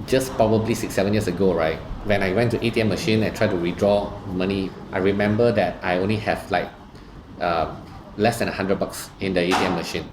Just probably 6, 7 years ago, right? When I went to ATM machine and tried to withdraw money, I remember that I only have like uh, less than $100 in the ATM machine.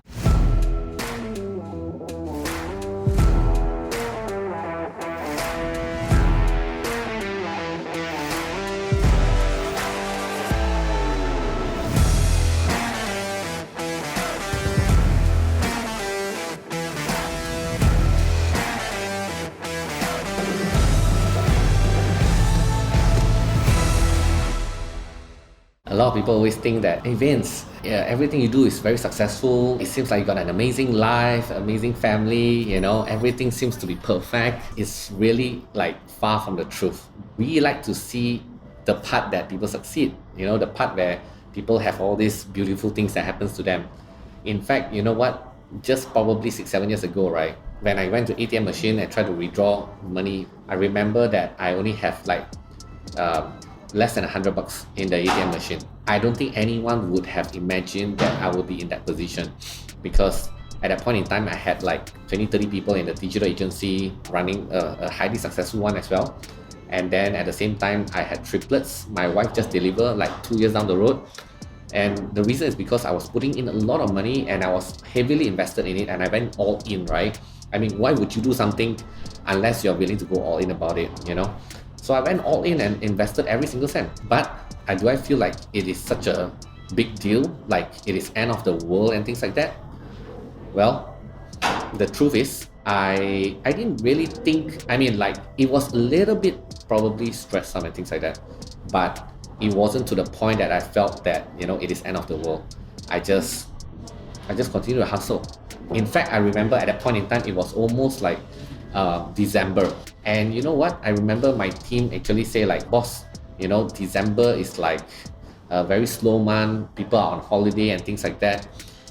A lot of people always think that, hey Vince, yeah, everything you do is very successful. It seems like you got an amazing life, amazing family, everything seems to be perfect. It's really like far from the truth. We like to see the part that people succeed, the part where people have all these beautiful things that happens to them. In fact, you know what? Just probably 6, 7 years ago, right? When I went to ATM machine and tried to withdraw money, I remember that I only have like um, less than $100 in the ATM machine. I don't think anyone would have imagined that I would be in that position, because at that point in time, I had like 20, 30 people in the digital agency running a highly successful one as well. And then at the same time, I had triplets. My wife just delivered like 2 years down the road. And the reason is because I was putting in a lot of money and I was heavily invested in it, and I went all in, right? I mean, why would you do something unless you're willing to go all in about it? So I went all in and invested every single cent. But do I feel like it is such a big deal, like it is end of the world and things like that? Well, the truth is, I didn't really think. I mean, like it was a little bit probably stressful and things like that, but it wasn't to the point that I felt that it is end of the world. I just continue to hustle. In fact, I remember at that point in time, it was almost like December. And you know what? I remember my team actually say like, boss, December is like a very slow month. People are on holiday and things like that.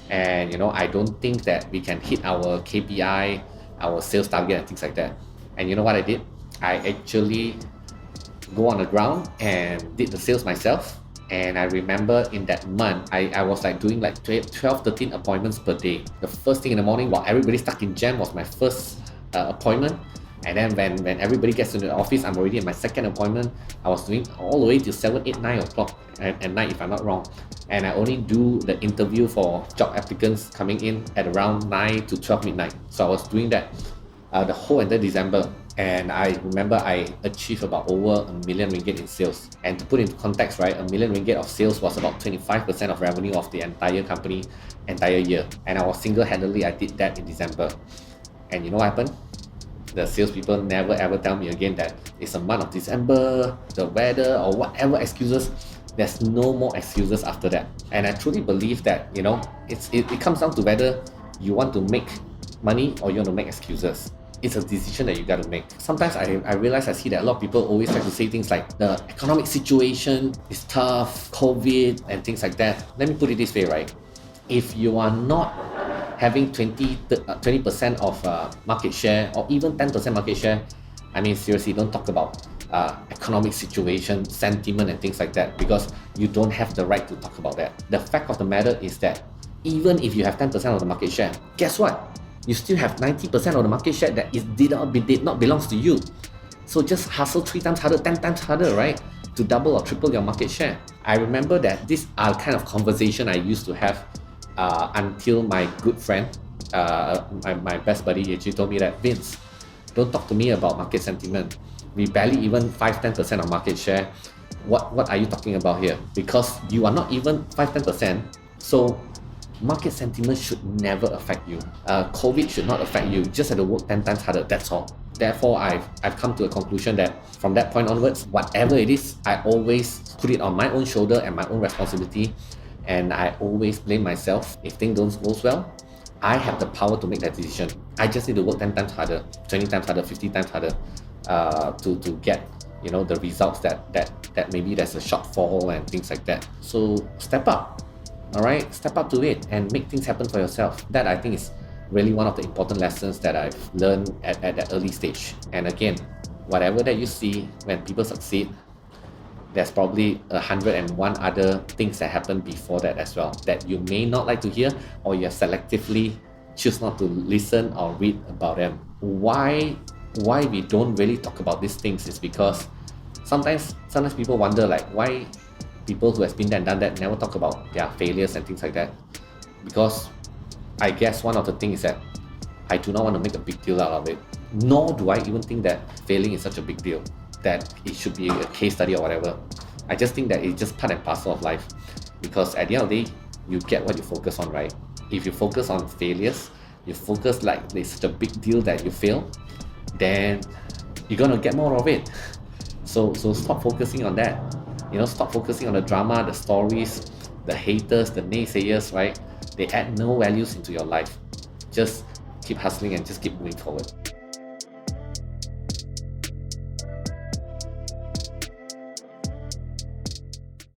And I don't think that we can hit our KPI, our sales target and things like that. And you know what I did? I actually go on the ground and did the sales myself. And I remember in that month, I was like doing like 12, 13 appointments per day. The first thing in the morning while everybody's stuck in jam was my first appointment. And then when everybody gets into the office, I'm already in my second appointment. I was doing all the way till 7, 8, 9 o'clock at night, if I'm not wrong. And I only do the interview for job applicants coming in at around 9 to 12 midnight. So I was doing that the whole entire December. And I remember I achieved about over R1 million in sales. And to put into context, right, R1 million of sales was about 25% of revenue of the entire company, entire year. And I was single-handedly, I did that in December. And you know what happened? The salespeople never ever tell me again that it's a month of December, the weather, or whatever excuses. There's no more excuses after that. And I truly believe that, it comes down to whether you want to make money or you want to make excuses. It's a decision that you got to make. Sometimes I realize I see that a lot of people always try to say things like the economic situation is tough, COVID, and things like that. Let me put it this way, right? If you are not having 20% of market share or even 10% market share, I mean, seriously, don't talk about economic situation, sentiment, and things like that, because you don't have the right to talk about that. The fact of the matter is that even if you have 10% of the market share, guess what? You still have 90% of the market share that did not belongs to you. So just hustle 3 times harder, 10 times harder, right? To double or triple your market share. I remember that these are kind of conversation I used to have until my good friend, my best buddy, actually told me that, Vince, don't talk to me about market sentiment. We barely even 5-10% of market share. What are you talking about here? Because you are not even 5-10%. So market sentiment should never affect you. COVID should not affect you. You just have to work 10 times harder. That's all. Therefore, I've come to a conclusion that from that point onwards, whatever it is, I always put it on my own shoulder and my own responsibility. And I always blame myself. If things don't go well, I have the power to make that decision. I just need to work 10 times harder, 20 times harder, 50 times harder to get the results that maybe there's a shortfall and things like that. So step up. All right, step up to it and make things happen for yourself. That I think is really one of the important lessons that I've learned at that early stage. And again, whatever that you see when people succeed, there's probably 101 other things that happen before that as well that you may not like to hear, or you selectively choose not to listen or read about them. Why why we don't really talk about these things is because sometimes people wonder like why people who has been there and done that never talk about their failures and things like that. Because I guess one of the things is that I do not want to make a big deal out of it, nor do I even think that failing is such a big deal, that it should be a case study or whatever. I just think that it's just part and parcel of life, because at the end of the day, you get what you focus on, right? If you focus on failures, you focus like it's such a big deal that you fail, then you're gonna get more of it. So stop focusing on that. Stop focusing on the drama, the stories, the haters, the naysayers, right? They add no values into your life. Just keep hustling and just keep moving forward.